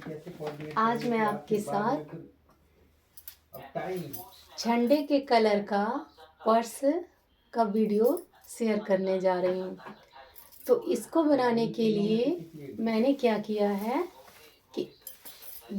आज मैं आपके साथ झंडे के कलर का पर्स का वीडियो शेयर करने जा रही हूँ। तो इसको बनाने के लिए मैंने क्या किया है कि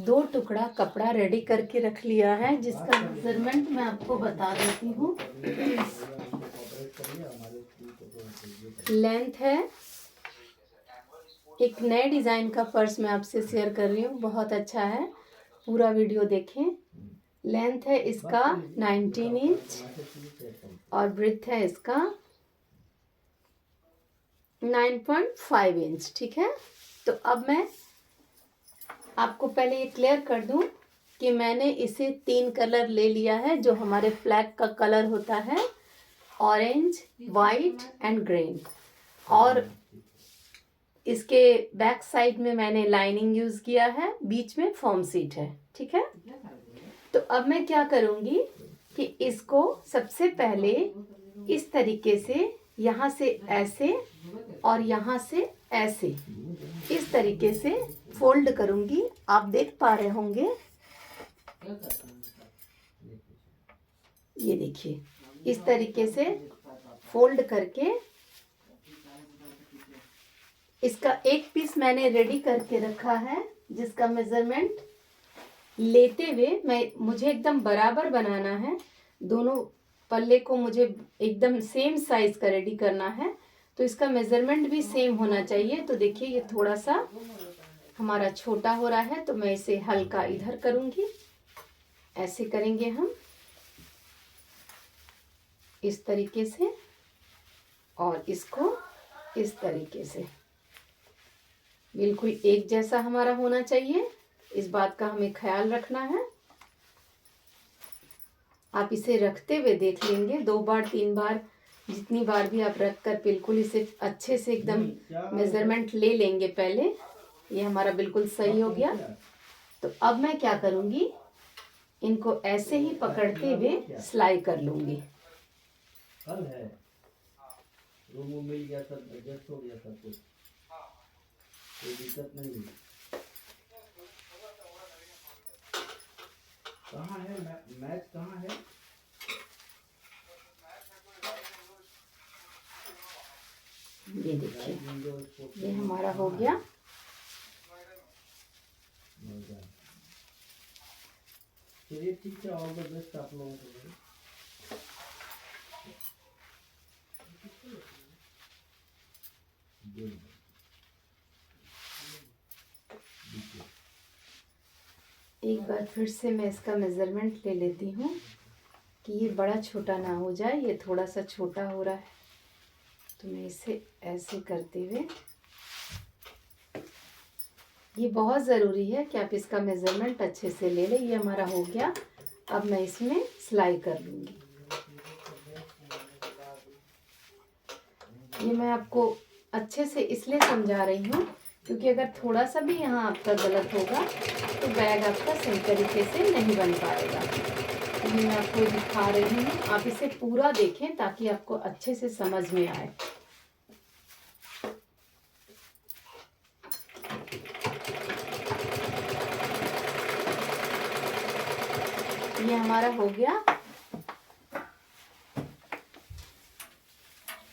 2 टुकड़ा कपड़ा रेडी करके रख लिया है, जिसका मेजरमेंट मैं आपको बता देती हूँ। लेंथ है, एक नए डिज़ाइन का पर्स मैं आपसे शेयर कर रही हूँ, बहुत अच्छा है, पूरा वीडियो देखें। लेंथ है इसका 19 इंच और ब्रेड्थ है इसका 9.5 इंच। ठीक है, तो अब मैं आपको पहले ये क्लियर कर दूं कि मैंने इसे 3 कलर ले लिया है, जो हमारे फ्लैग का कलर होता है, ऑरेंज, वाइट एंड ग्रीन। और इसके बैक साइड में मैंने लाइनिंग यूज किया है, बीच में फॉर्म सीट है। ठीक है, तो अब मैं क्या करूंगी कि इसको सबसे पहले इस तरीके से यहाँ से ऐसे और यहाँ से ऐसे इस तरीके से फोल्ड करूंगी। आप देख पा रहे होंगे, ये देखिए, इस तरीके से फोल्ड करके इसका एक पीस मैंने रेडी करके रखा है, जिसका मेजरमेंट लेते हुए मुझे एकदम बराबर बनाना है। दोनों पल्ले को मुझे एकदम सेम साइज का रेडी करना है, तो इसका मेजरमेंट भी सेम होना चाहिए। तो देखिए, ये थोड़ा सा हमारा छोटा हो रहा है, तो मैं इसे हल्का इधर करूंगी। ऐसे करेंगे हम इस तरीके से, और इसको इस तरीके से बिल्कुल एक जैसा हमारा होना चाहिए। इस बात का हमें ख्याल रखना है। आप इसे रखते हुए देख लेंगे, 2 बार 3 बार, जितनी बार भी आप रख कर बिल्कुल इसे अच्छे से एकदम मेजरमेंट ले लेंगे। पहले ये हमारा बिल्कुल सही हो गया। तो अब मैं क्या करूंगी, इनको ऐसे ही पकड़ते हुए सिलाई कर लूंगी। मिल गया, सब एडजस्ट हो गया, सब कुछ, कोई दिक्कत नहीं हुई। कहाँ है मैच, कहाँ है? ये देखिए, ये हमारा हो गया। चलिए ठीक है, ऑल द बेस्ट आप लोगों को। एक बार फिर से मैं इसका मेजरमेंट ले लेती हूँ कि ये बड़ा छोटा ना हो जाए। ये थोड़ा सा छोटा हो रहा है, तो मैं इसे ऐसे करते हुए, ये बहुत ज़रूरी है कि आप इसका मेजरमेंट अच्छे से ले लें। ये हमारा हो गया। अब मैं इसमें सिलाई कर लूँगी। ये मैं आपको अच्छे से इसलिए समझा रही हूँ क्योंकि अगर थोड़ा सा भी यहाँ आपका गलत होगा तो बैग आपका सही तरीके से नहीं बन पाएगा। तो मैं आपको दिखा रही हूँ, आप इसे पूरा देखें ताकि आपको अच्छे से समझ में आए। ये हमारा हो गया।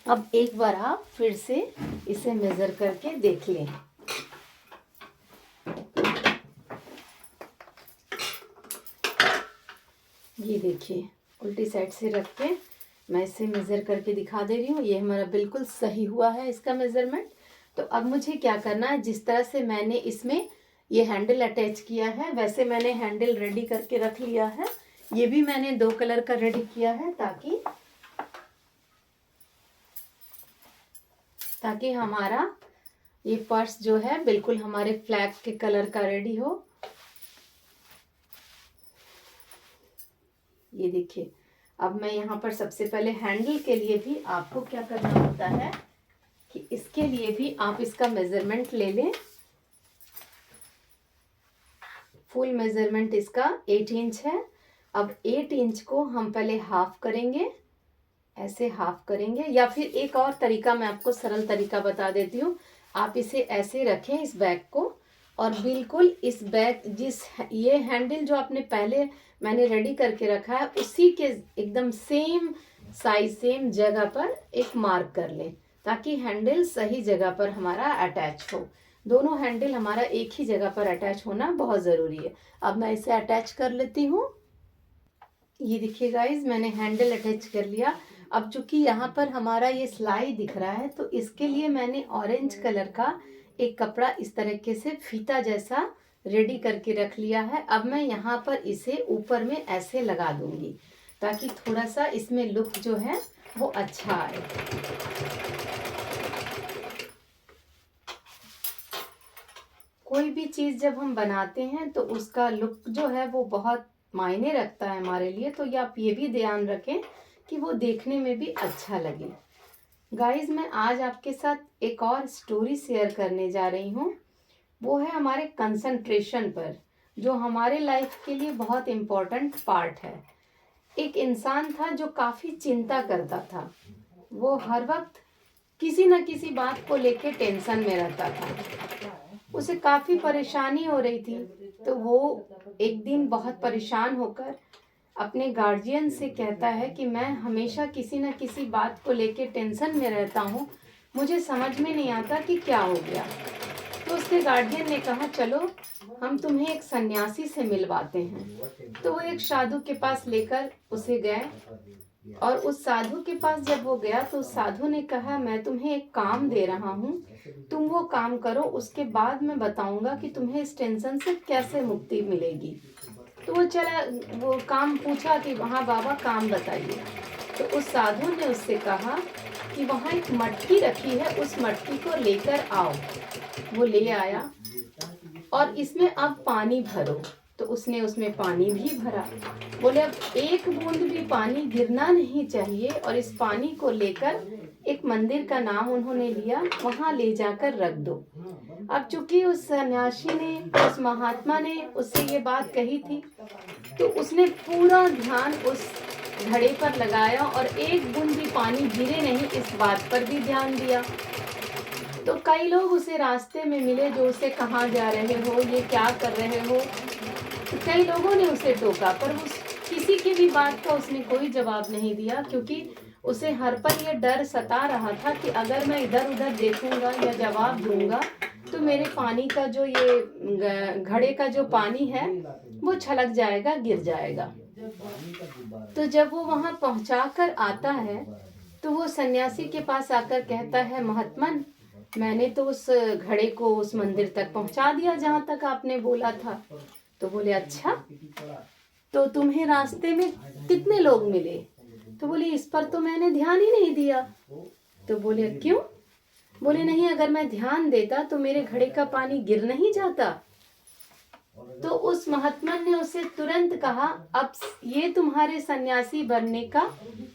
अब एक बार आप फिर से इसे मेजर करके देख लें। ये देखिए, उल्टी साइड से रख के मैं इसे मेजर करके दिखा दे रही हूँ। ये हमारा बिल्कुल सही हुआ है इसका मेजरमेंट। तो अब मुझे क्या करना है, जिस तरह से मैंने इसमें ये हैंडल अटैच किया है, वैसे मैंने हैंडल रेडी करके रख लिया है। ये भी मैंने 2 कलर का रेडी किया है ताकि हमारा ये पर्स जो है बिल्कुल हमारे फ्लैग के कलर का रेडी हो। ये देखिए, अब मैं यहाँ पर सबसे पहले हैंडल के लिए भी आपको क्या करना होता है कि इसके लिए भी आप इसका मेजरमेंट ले लें। फुल मेजरमेंट इसका 8 इंच है। अब 8 इंच को हम पहले हाफ करेंगे, ऐसे हाफ करेंगे, या फिर एक और तरीका मैं आपको सरल तरीका बता देती हूँ। आप इसे ऐसे रखें, इस बैग को, और बिल्कुल इस बैग ये हैंडल जो आपने पहले मैंने रेडी करके रखा है उसी के एकदम सेम साइज सेम जगह पर एक मार्क कर लें, ताकि हैंडल सही जगह पर हमारा अटैच हो। दोनों हैंडल हमारा एक ही जगह पर अटैच होना बहुत ज़रूरी है। अब मैं इसे अटैच कर लेती हूँ। ये देखिए गाइज, मैंने हैंडल अटैच कर लिया। अब चूंकि यहाँ पर हमारा ये सिलाई दिख रहा है तो इसके लिए मैंने ऑरेंज कलर का एक कपड़ा इस तरीके से फीता जैसा रेडी करके रख लिया है। अब मैं यहाँ पर इसे ऊपर में ऐसे लगा दूंगी ताकि थोड़ा सा इसमें लुक जो है वो अच्छा आए। कोई भी चीज़ जब हम बनाते हैं तो उसका लुक जो है वो बहुत मायने रखता है हमारे लिए, तो आप ये भी ध्यान रखें कि वो देखने में भी अच्छा लगे। गाइस, मैं आज आपके साथ एक और स्टोरी शेयर करने जा रही हूँ। वो है हमारे कंसंट्रेशन पर, जो हमारे लाइफ के लिए बहुत इम्पोर्टेंट पार्ट है। एक इंसान था जो काफ़ी चिंता करता था। वो हर वक्त किसी न किसी बात को लेके टेंशन में रहता था। उसे काफ़ी परेशानी हो रही थी, तो वो एक दिन बहुत परेशान होकर अपने गार्जियन से कहता है कि मैं हमेशा किसी न किसी बात को लेके टेंशन में रहता हूँ, मुझे समझ में नहीं आता कि क्या हो गया। तो उसके गार्जियन ने कहा, चलो हम तुम्हें एक सन्यासी से मिलवाते हैं। तो वो एक साधु के पास लेकर उसे गए, और उस साधु के पास जब वो गया तो उस साधु ने कहा, मैं तुम्हें एक काम दे रहा हूँ, तुम वो काम करो, उसके बाद मैं बताऊंगा कि तुम्हें इस टेंशन से कैसे मुक्ति मिलेगी। तो वो चला, वो काम पूछा कि हाँ बाबा काम बताइए। तो उस साधु ने उससे कहा कि वहाँ एक मटकी रखी है, उस मटकी को लेकर आओ। वो ले आया और इसमें अब पानी भरो। तो उसने उसमें पानी भी भरा। बोले अब एक बूंद भी पानी गिरना नहीं चाहिए, और इस पानी को लेकर एक मंदिर का नाम उन्होंने लिया, वहां ले जाकर रख दो। अब चूंकि उस सन्यासी ने, उस महात्मा ने उससे ये बात कही थी, तो उसने पूरा ध्यान उस घड़े पर लगाया और एक बूंद भी पानी गिरे नहीं, इस बात पर भी ध्यान दिया। तो कई लोग उसे रास्ते में मिले जो उसे कहाँ जा रहे हो, ये क्या कर रहे हो। तो कई लोगों ने उसे टोका, पर उस किसी की भी बात का उसने कोई जवाब नहीं दिया, क्योंकि उसे हर पल ये डर सता रहा था कि अगर मैं इधर उधर देखूंगा या जवाब दूंगा तो मेरे पानी का जो ये घड़े का जो पानी है वो छलक जाएगा, गिर जाएगा। तो जब वो वहां पहुंचा कर आता है तो वो सन्यासी के पास आकर कहता है, महात्मन मैंने तो उस घड़े को उस मंदिर तक पहुंचा दिया जहां तक आपने बोला था। तो बोले अच्छा, तो तुम्हें रास्ते में कितने लोग मिले? तो बोले इस पर तो मैंने ध्यान ही नहीं दिया। तो बोले क्यों? बोले नहीं, अगर मैं ध्यान देता तो मेरे घड़े का पानी गिर नहीं जाता। तो उस महात्मा ने उसे तुरंत कहा, अब ये तुम्हारे सन्यासी बनने का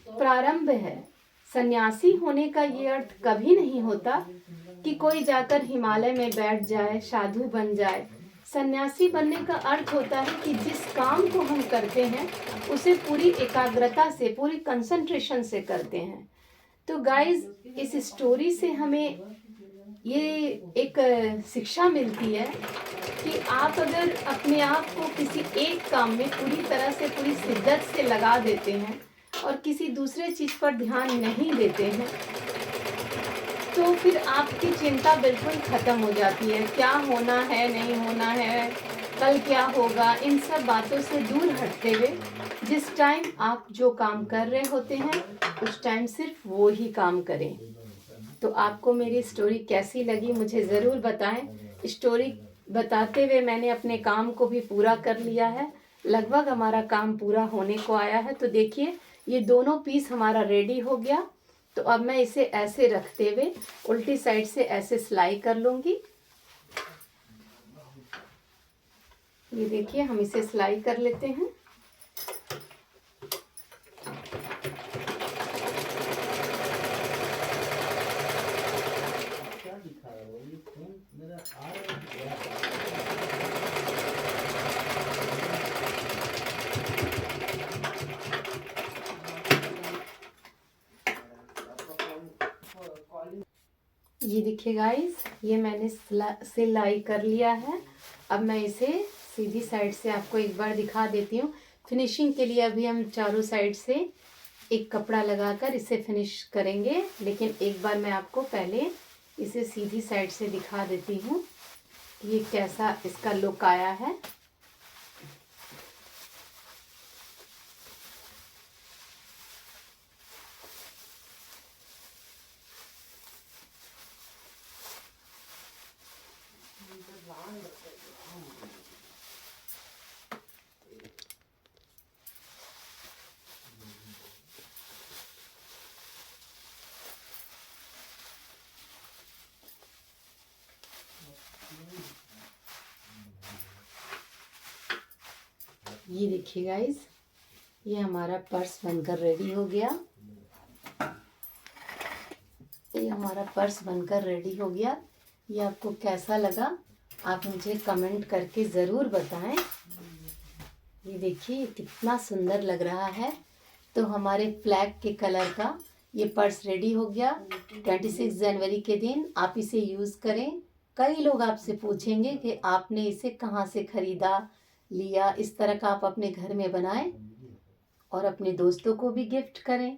प्रारंभ है। सन्यासी होने का ये अर्थ कभी नहीं होता कि कोई जाकर हिमालय में बैठ जाए, साधु बन जाए। सन्यासी बनने का अर्थ होता है कि जिस काम को हम करते हैं उसे पूरी एकाग्रता से, पूरी कंसंट्रेशन से करते हैं। तो गाइज, इस स्टोरी से हमें ये एक शिक्षा मिलती है कि आप अगर अपने आप को किसी एक काम में पूरी तरह से, पूरी शिद्दत से लगा देते हैं और किसी दूसरे चीज पर ध्यान नहीं देते हैं, तो फिर आपकी चिंता बिल्कुल खत्म हो जाती है। क्या होना है, नहीं होना है, कल क्या होगा, इन सब बातों से दूर हटते हुए जिस टाइम आप जो काम कर रहे होते हैं उस टाइम सिर्फ वो ही काम करें। तो आपको मेरी स्टोरी कैसी लगी मुझे ज़रूर बताएं। स्टोरी बताते हुए मैंने अपने काम को भी पूरा कर लिया है, लगभग हमारा काम पूरा होने को आया है। तो देखिए, ये दोनों पीस हमारा रेडी हो गया। तो अब मैं इसे ऐसे रखते हुए उल्टी साइड से ऐसे सिलाई कर लूंगी। ये देखिए, हम इसे सिलाई कर लेते हैं। ये देखिए गाइस, ये मैंने सिलाई कर लिया है अब मैं इसे सीधी साइड से आपको एक बार दिखा देती हूँ। फिनिशिंग के लिए अभी हम चारों साइड से एक कपड़ा लगाकर इसे फिनिश करेंगे, लेकिन एक बार मैं आपको पहले इसे सीधी साइड से दिखा देती हूँ कि ये कैसा इसका लुक आया है। ये देखिए गाइस, ये हमारा पर्स बनकर रेडी हो गया। ये हमारा पर्स बनकर रेडी हो गया। ये आपको कैसा लगा आप मुझे कमेंट करके ज़रूर बताएं। ये देखिए कितना सुंदर लग रहा है। तो हमारे फ्लैग के कलर का ये पर्स रेडी हो गया। 26 जनवरी के दिन आप इसे यूज़ करें। कई लोग आपसे पूछेंगे कि आपने इसे कहाँ से ख़रीदा, लिया। इस तरह का आप अपने घर में बनाएं और अपने दोस्तों को भी गिफ्ट करें।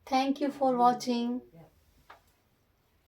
Thank you for watching.